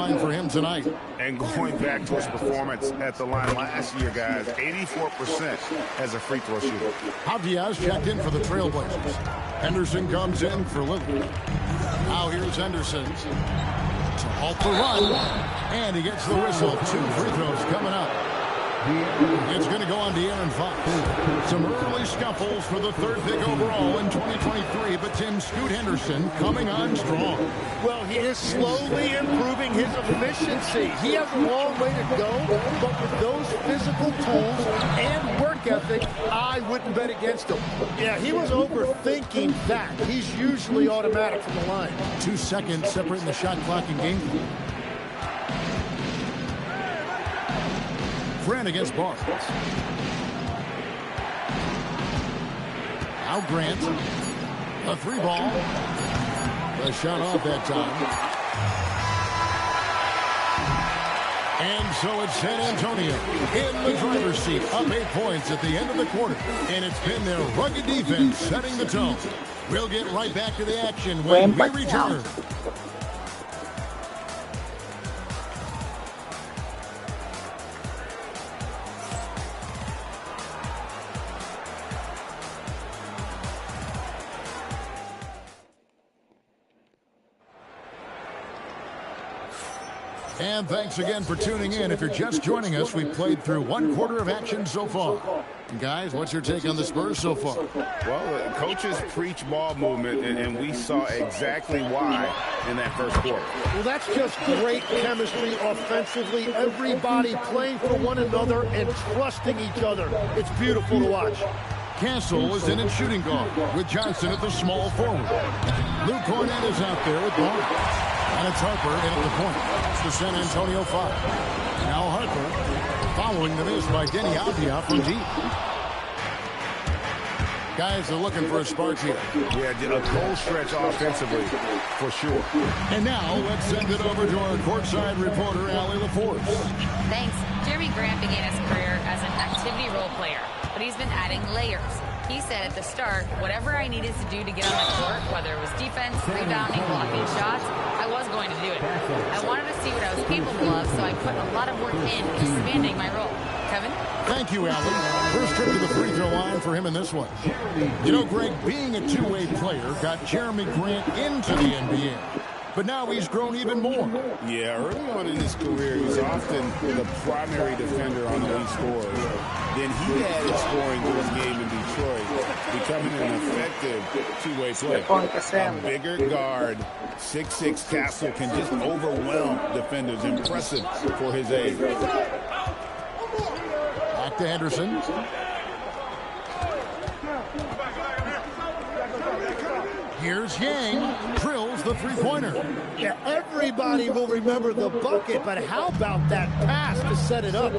line for him tonight. And going back to his performance at the line last year, guys, 84% as a free throw shooter. Wnba checked in for the Trailblazers. Henderson comes in for Lillard. Now here's Henderson to halt the run. And he gets the whistle. 2 free throws coming up. It's going to go on to Aaron Fox. Some early scuffles for the 3rd pick overall in 2023, but Tim Scoot Henderson coming on strong. Well, he is slowly improving his efficiency. He has a long way to go, but with those physical tools and work ethic, I wouldn't bet against him. Yeah, he was overthinking that. He's usually automatic from the line. 2 seconds separating the shot clock and game clock. Grant against Barnes. Now Grant. A 3 ball. The shot off that time. And so it's San Antonio in the driver's seat. Up 8 points at the end of the quarter. And it's been their rugged defense setting the tone. We'll get right back to the action when we return. And thanks again for tuning in. If you're just joining us, we've played through 1 quarter of action so far. And guys, what's your take on the Spurs so far? Well, coaches preach ball movement, and we saw exactly why in that first quarter. Well, that's just great chemistry offensively. Everybody playing for one another and trusting each other. It's beautiful to watch. Castle is in at shooting guard with Johnson at the small forward. Luke Cornett is out there with Barnes. And it's Harper in at the point. It's the San Antonio 5. Now Harper following the miss by Denny Wnba from deep. Guys are looking for a spark here. Yeah, a cold stretch offensively for sure. And now let's send it over to our courtside reporter, Allie LaForce. Thanks. Jeremy Grant began his career as an activity role player, but he's been adding layers. He said at the start, whatever I needed to do to get on the court, whether it was defense, rebounding, blocking shots, I was going to do it. I wanted to see what I was capable of, so I put a lot of work in expanding my role. Kevin? Thank you, Allie. First trip to the free throw line for him in this one. You know, Greg, being a two-way player got Jeremy Grant into the NBA. But now he's grown even more. Yeah, early on in his career, he was often the primary defender on the lead scorers. Then he added scoring to his game in Detroit, becoming an effective two-way player. A bigger guard, 6'6" Castle can just overwhelm defenders. Impressive for his age. Back to Henderson. Here's Yang, drills the three-pointer. Yeah, everybody will remember the bucket, but how about that pass to set it up?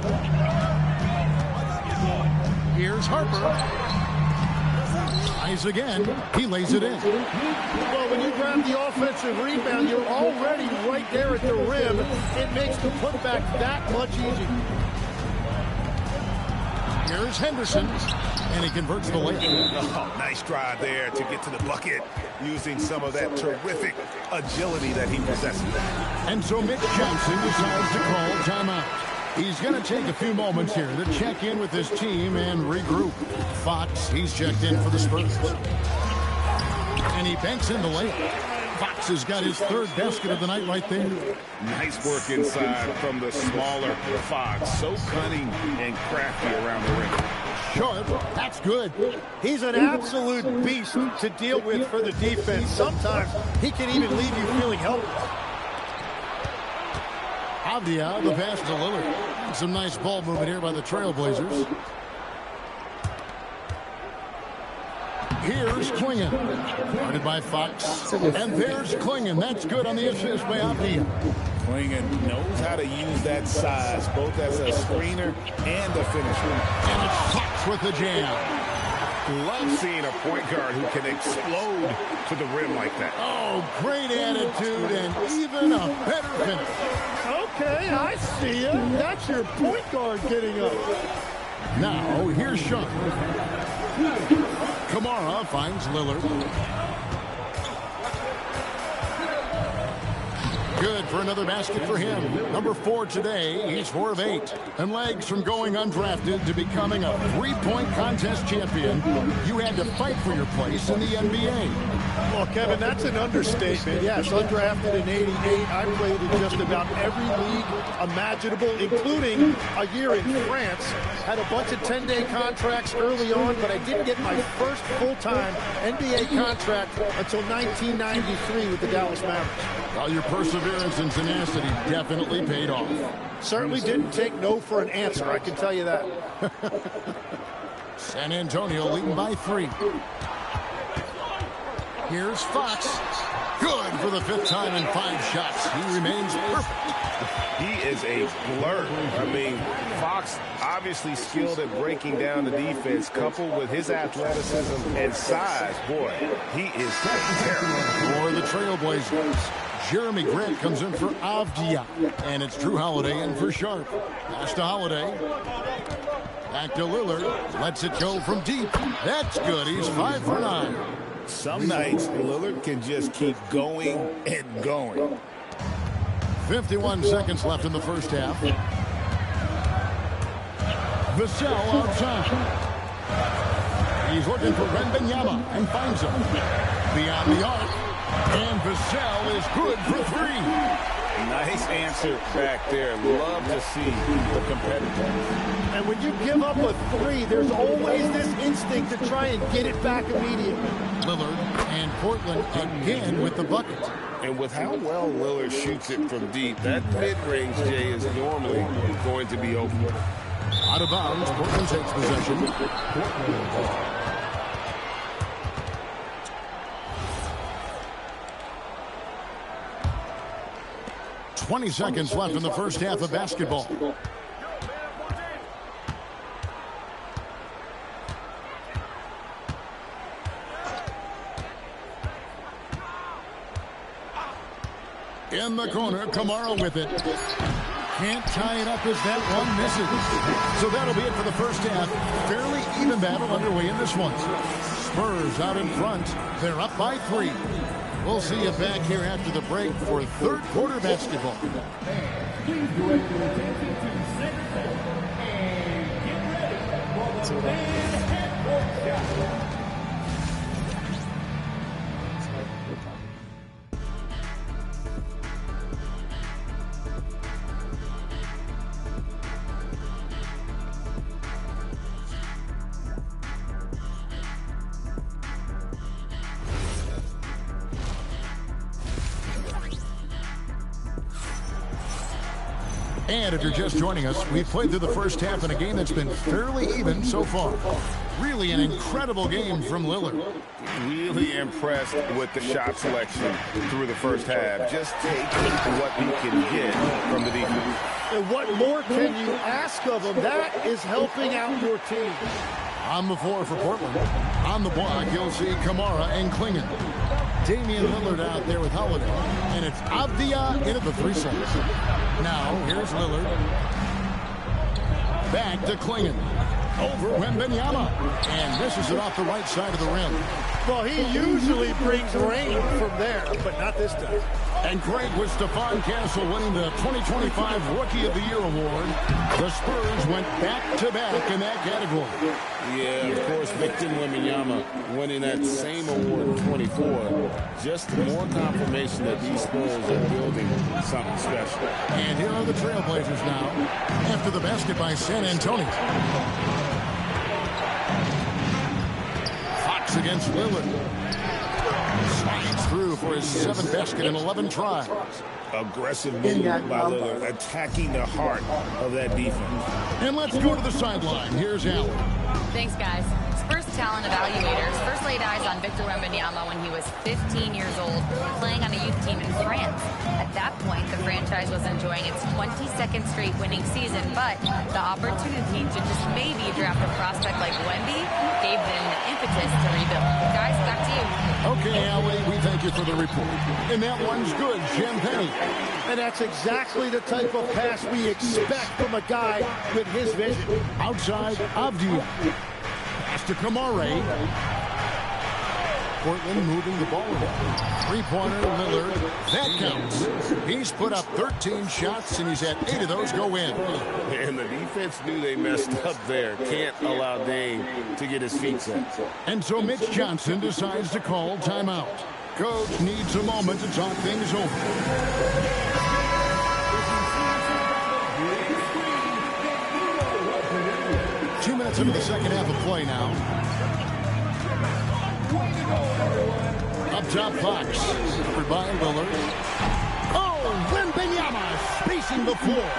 Here's Harper. Eyes again. He lays it in. Well, when you grab the offensive rebound, you're already right there at the rim. It makes the putback that much easier. Here's Henderson, and he converts the layup. Oh, nice drive there to get to the bucket, using some of that terrific agility that he possesses. And so Mitch Johnson decides to call timeout. He's going to take a few moments here to check in with his team and regroup. Fox, he's checked in for the Spurs. And he banks in the layup. Fox has got his third basket of the night right there. Nice work inside from the smaller Fox. So cunning and crafty around the rim. Short, that's good. He's an absolute beast to deal with for the defense. Sometimes he can even leave you feeling helpless. Wnba, the pass to Lillard. Some nice ball movement here by the Trailblazers. Here's Klingon, guarded by Fox. And there's Klingon. That's good on the assist by Wnba. Klingon knows how to use that size, both as a screener and a finisher. And it's Fox with the jam. Love seeing a point guard who can explode to the rim like that. Oh, great attitude and even a better finish. Okay, I see you. That's your point guard getting up. Now, here's Sean. Kamara finds Lillard. Good for another basket for him. Number 4 today. He's 4 of 8. And legs from going undrafted to becoming a three-point contest champion. You had to fight for your place in the NBA. Well, Kevin, that's an understatement. Yes, undrafted in '88. I played in just about every league imaginable, including a year in France. Had a bunch of 10-day contracts early on, but I didn't get my first full-time NBA contract until 1993 with the Dallas Mavericks. Well, your perseverance and tenacity definitely paid off. Certainly didn't take no for an answer, I can tell you that. San Antonio leading by 3. Here's Fox. Good for the 5th time in 5 shots. He remains perfect. He is a blur. I mean, Fox obviously skilled at breaking down the defense, coupled with his athleticism and size. Boy, he is terrible. For the Trailblazers, Jeremy Grant comes in for Avdia. And it's Drew Holiday in for Sharp. Pass to Holiday. Back to Lillard. Lets it go from deep. That's good. He's 5 for 9. Some nights, Lillard can just keep going and going. 51 seconds left in the first half. Vassell outside. He's looking for Wnba and finds him. Beyond the arc. And Vassell is good for 3. Nice answer back there. Love to see the competitor. And when you give up a 3, there's always this instinct to try and get it back immediately. Lillard and Portland again with the bucket. And with how well Lillard shoots it from deep, that mid-range, Jay, is normally going to be open. Out of bounds, Portland takes possession. 20 seconds left in the first half of basketball. In the corner, Kamara with it. Can't tie it up as that one misses. So that'll be it for the first half. Fairly even battle underway in this one. Spurs out in front. They're up by 3. We'll see you back here after the break for third quarter basketball. Please direct your attention to the center court and get ready for the man half-court shot. And if you're just joining us, we've played through the first half in a game that's been fairly even so far. Really an incredible game from Lillard. Really impressed with the shot selection through the first half. Just taking what he can get from the defense. And what more can you ask of him? That is helping out your team. On the floor for Portland. On the block, you'll see Kamara and Klingon. Damian Lillard out there with Holiday. And it's Avdia into the 3 seconds. Now, here's Lillard. Back to Klingon. Over Wnba. And misses it off the right side of the rim. Well, he usually brings rain from there, but not this time. And Craig, with Stephon Castle winning the 2025 Rookie of the Year award, the Spurs went back-to-back in that category. Yeah, of course, Victor Wembanyama winning that same award in 24. Just more confirmation that these Spurs are building something special. And here are the Trailblazers now, after the basket by San Antonio. Fox against Lillard. Slides through for his 7th basket in 11 tries. Aggressive move by Lillard, attacking the heart of that defense. And let's go to the sideline. Here's Allen. Thanks, guys. Spurs talent evaluators first laid eyes on Victor Wembanyama when he was 15 years old, playing on a youth team in France. At that point, the franchise was enjoying its 22nd straight winning season, but the opportunity to just maybe draft a prospect like Wnba gave them the impetus to rebuild. Guys, back to you. Okay, Allie, we thank you for the report. And that one's good, Champagne. And that's exactly the type of pass we expect from a guy with his vision. Outside, Avdia. Pass to Kamara. Portland moving the ball around. Three-pointer, Lillard. That counts. He's put up 13 shots, and he's had 8 of those go in. And the defense knew they messed up there. Can't allow Dame to get his feet set. And so Mitch Johnson decides to call timeout. Coach needs a moment to talk things over. 2 minutes into the second half of play now. Up top, Fox. Covered by Lillard. Oh, Wnba spacing the floor.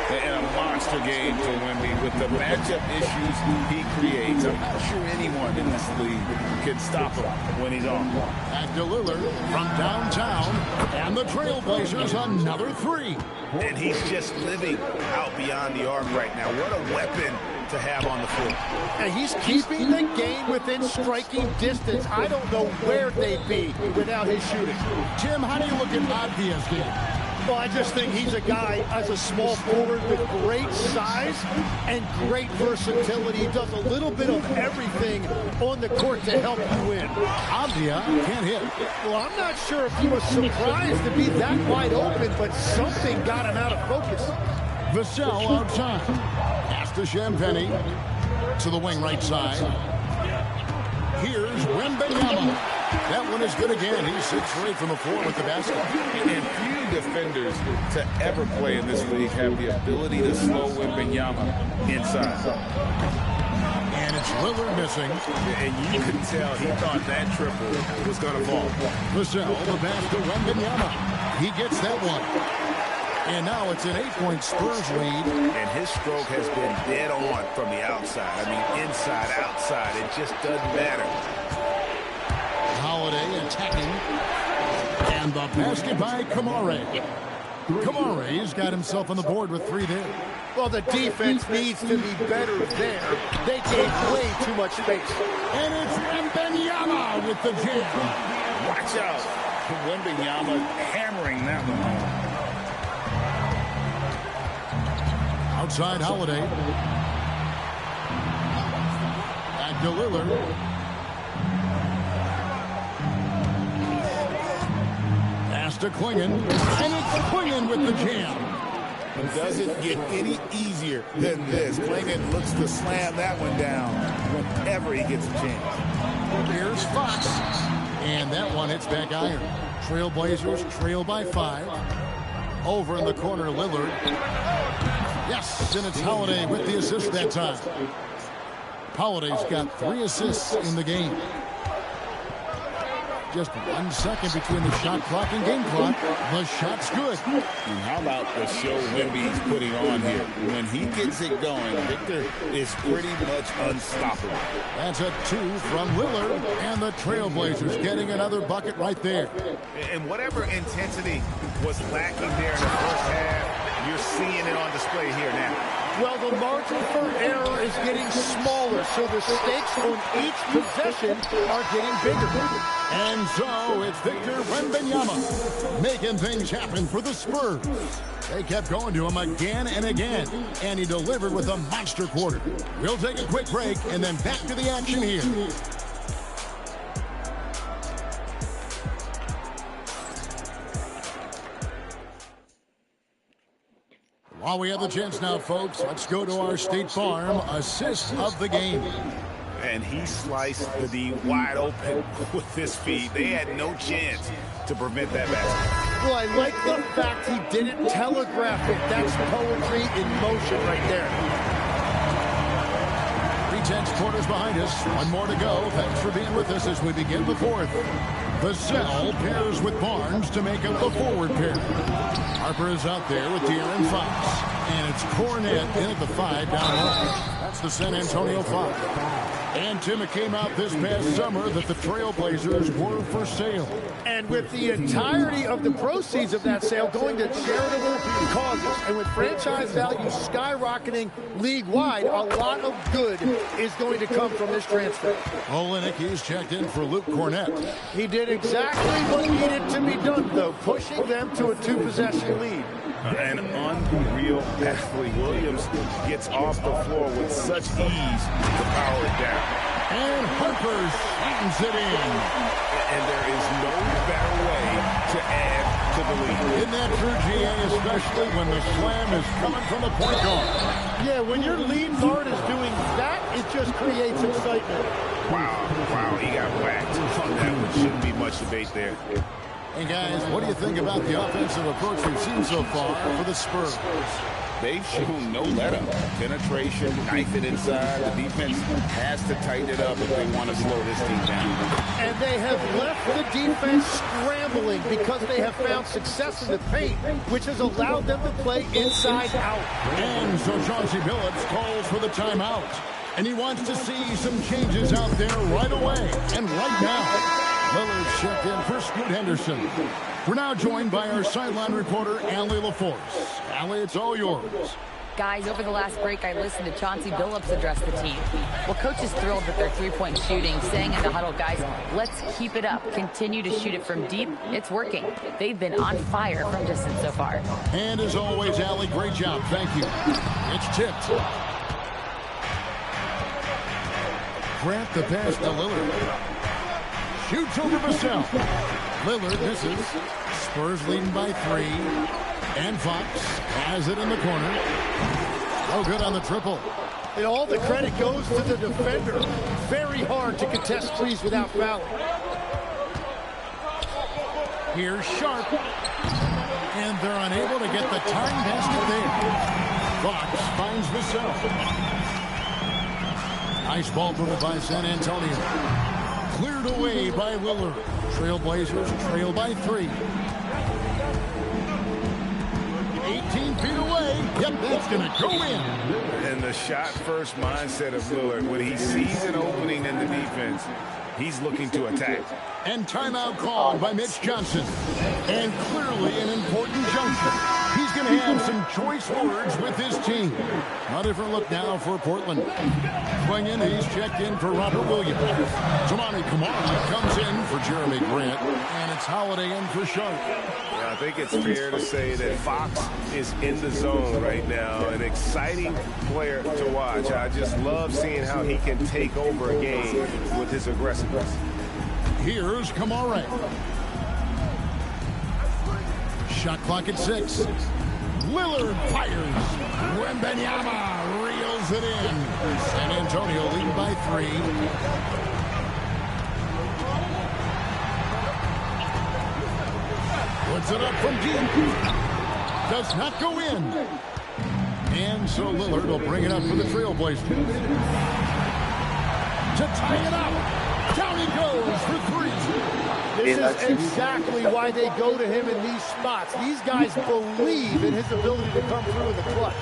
And a monster game for Wnba with the matchup issues he creates. I'm not sure anyone in this league can stop him when he's on. Back to Lillard from downtown. And the Trailblazers another 3. And he's just living out beyond the arc right now. What a weapon to have on the floor. And he's keeping the game within striking distance. I don't know where they'd be without his shooting. Jim, how do you look at Wnba's game? Well, I just think he's a guy as a small forward with great size and great versatility. He does a little bit of everything on the court to help you win. Wnba can't hit. Well, I'm not sure if he was surprised to be that wide open, but something got him out of focus. Vassell outside. Pass to Champagny. To the wing right side. Here's Wembanyama. That one is good again. He's 6 for 8 from the floor with the basket. And few defenders to ever play in this league have the ability to slow Wembanyama inside. And it's Lillard missing. And you can tell he thought that triple was going to fall. Vassell, the pass to Wembanyama. He gets that one. And now it's an 8-point Spurs lead. And his stroke has been dead on from the outside. I mean, inside, outside. It just doesn't matter. Holiday attacking. And the basket by Kamare. Kamare's got himself on the board with 3 there. Well, the defense needs to be better there. They gave way too much space. And it's Wembanyama with the jam. Watch out. Wembanyama hammering that one home. Outside Holiday. Back to Lillard. Pass to Klingon. And it's Klingon with the jam. It doesn't get any easier than this. Klingon looks to slam that one down whenever he gets a chance. Here's Fox. And that one hits back iron. Trailblazers trail by 5. Over in the corner, Lillard. Yes, and it's Holiday with the assist that time. Holiday's got 3 assists in the game. Just 1 second between the shot clock and game clock. The shot's good. And how about the show Wemby's putting on here? When he gets it going, Victor is pretty much unstoppable. That's a 2 from Lillard, and the Trailblazers getting another bucket right there. And whatever intensity was lacking there in the first half, you're seeing it on display here now. Well, the margin for error is getting smaller, so the stakes on each possession are getting bigger. And so it's Victor Wembanyama making things happen for the Spurs. They kept going to him again and again, and he delivered with a monster quarter. We'll take a quick break and then back to the action here. While we have the chance now, folks, let's go to our State Farm assist of the game. And he sliced the D wide open with his feet. They had no chance to prevent that basket. Well, I like the fact he didn't telegraph it. That's poetry in motion right there. 3/10 quarters behind us. 1 more to go. Thanks for being with us as we begin the 4th. Vassell pairs with Barnes to make up the forward pair. Harper is out there with De'Aaron Fox. And it's Cornette in at the 5 down low. That's the San Antonio 5. And Tim, it came out this past summer that the Trailblazers were for sale. And with the entirety of the proceeds of that sale going to charitable causes, and with franchise value skyrocketing league-wide, a lot of good is going to come from this transfer. Olenek, he's checked in for Luke Cornette. He did exactly what needed to be done, though, pushing them to a 2-possession lead. An unreal athlete. Williams gets off the floor with such ease to power it down. And Harper slams it in. And there is no better way to add to the lead. Isn't that true, GA, especially when the slam is coming from the point guard? Yeah, when your lead guard is doing that, it just creates excitement. Wow, he got whacked. That one shouldn't be much debate there. Hey, guys, what do you think about the offensive approach we've seen so far for the Spurs? They've shown no let-up. Penetration, knife it inside. The defense has to tighten it up if they want to slow this team down. And they have left the defense scrambling because they have found success in the paint, which has allowed them to play inside out. And so Chauncey Billups calls for the timeout. And he wants to see some changes out there right away and right now. Lillard's checked in for Scoot Henderson. We're now joined by our sideline reporter, Allie LaForce. Allie, it's all yours. Guys, over the last break, I listened to Chauncey Billups address the team. Well, coach is thrilled with their three-point shooting, saying in the huddle, guys, let's keep it up. Continue to shoot it from deep. It's working. They've been on fire from distance so far. And as always, Allie, great job. Thank you. It's tipped. Grant the pass to Lillard. Shoots over Vassell. Lillard misses. Spurs leading by 3. And Fox has it in the corner. Oh, good on the triple. And all the credit goes to the defender. Very hard to contest threes without fouling. Here's Sharp. And they're unable to get the time basket there. Fox finds Vassell. Nice ball movement by San Antonio. Cleared away by Lillard. Trailblazers trail by 3. 18 feet away. Yep, that's going to go in. And the shot-first mindset of Lillard, when he sees an opening in the defense, he's looking to attack. And timeout called by Mitch Johnson. And clearly an important juncture. He's going to have some choice words with his team. A different look now for Portland. Swinging, he's checked in for Robert Williams. Tamani Kamara comes in for Jeremy Grant. And it's Holiday in for Sharp. I think it's fair to say that Fox is in the zone right now. An exciting player to watch. I just love seeing how he can take over a game with his aggressiveness. Here's Kamara. Shot clock at 6. Lillard fires. Wnba reels it in. San Antonio leading by 3. Puts it up from deep. Does not go in. And so Lillard will bring it up for the Trailblazers. To tie it up. Down he goes for 3. This is exactly why they go to him in these spots. These guys believe in his ability to come through in the clutch.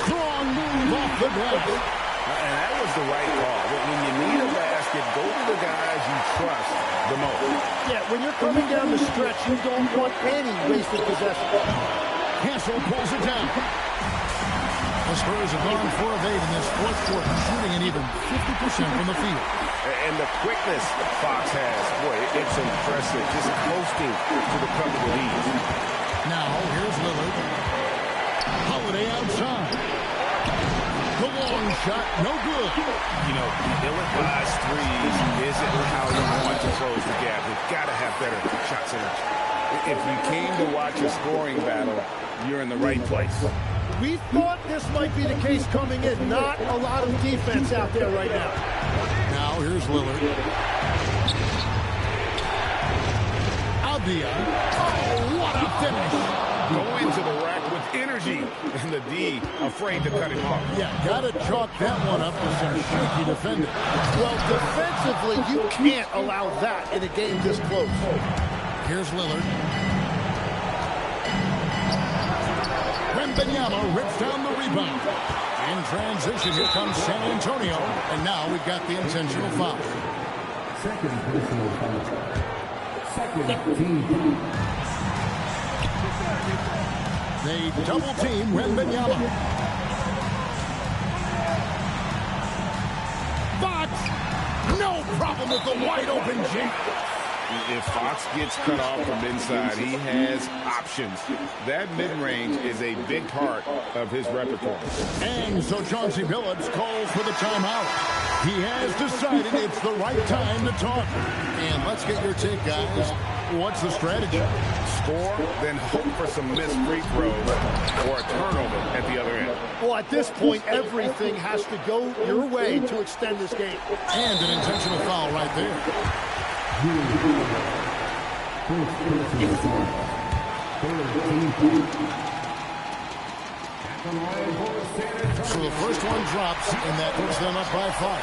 Strong move off the glass. And that was the right call. When you need a basket, go to the guys you trust the most. Yeah, when you're coming down the stretch, you don't want any wasted possession. Castle pulls it down. The Spurs have gone 4 of 8 in this fourth quarter, shooting an even 50% from the field. And the quickness Fox has, boy, it's impressive. Just coasting to the cup of the lead. Now, here's Lillard. Holiday outside. The long shot, no good. You know, ill-advised threes isn't how you want to close the gap. You've got to have better shot selection. If you came to watch a scoring battle, you're in the right place. We thought this might be the case coming in. Not a lot of defense out there right now. Now here's Lillard. Wnba. Oh, what a finish. Going to the rack with energy. And the D afraid to cut him off. Yeah, got to chalk that one up to some shaky defending. Well, defensively, you can't allow that in a game this close. Here's Lillard. Wnba rips down the rebound. In transition, here comes San Antonio. And now we've got the intentional foul. Second personal foul. Second team. They double team Wnba. Fox, no problem with the wide open jam. If Fox gets cut off from inside, he has options. That mid-range is a big part of his repertoire. And so Chauncey Billups calls for the timeout. He has decided it's the right time to talk. And let's get your take, guys. What's the strategy? Score, then hope for some missed free throws or a turnover at the other end. Well, at this point, everything has to go your way to extend this game. And an intentional foul right there. So the first one drops, and that puts them up by 5.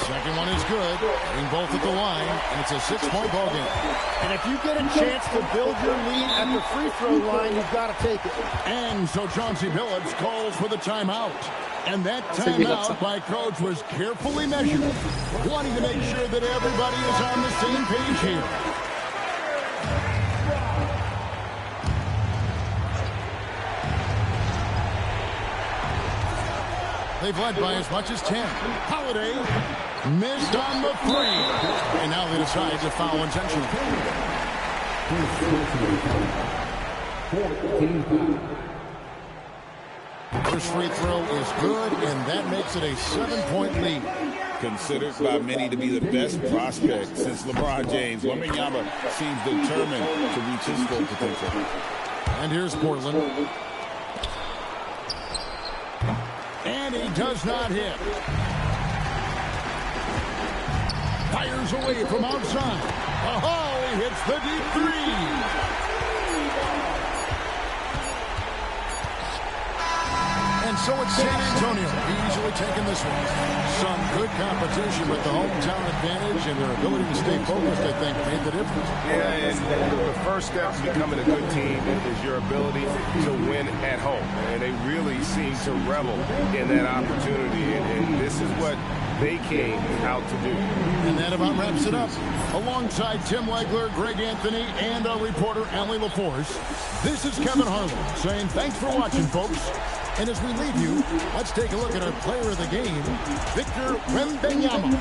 Second one is good. Getting both at the line, and it's a 6-point ball game. And if you get a chance to build your lead at the free throw line, you've got to take it. And so Chauncey Billups calls for the timeout. And that timeout by Coach was carefully measured, wanting to make sure that everybody is on the same page here. They've led by as much as 10. Holiday missed on the 3. And now they decide to foul intentionally. First free throw is good, and that makes it a 7-point lead. Considered by many to be the best prospect since LeBron James, Wnba seems determined to reach his full potential. And here's Portland. And he does not hit. Fires away from outside. Oh, he hits the deep 3. And so it's San Antonio easily taking this one. Some good competition, but the hometown advantage and their ability to stay focused, I think, made the difference. Yeah, and the first step to becoming a good team is your ability to win at home. And they really seem to revel in that opportunity. And this is what they came out to do. And that about wraps it up. Alongside Tim Legler, Greg Anthony, and our reporter, Allie LaForce, this is Kevin Harlan saying thanks for watching, folks. And as we leave you, let's take a look at our player of the game, Victor Wembanyama.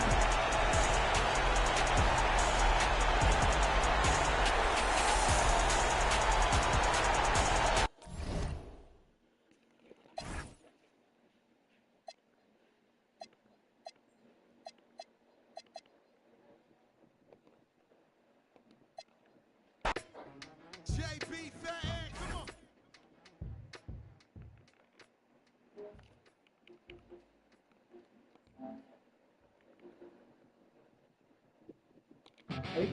Hey,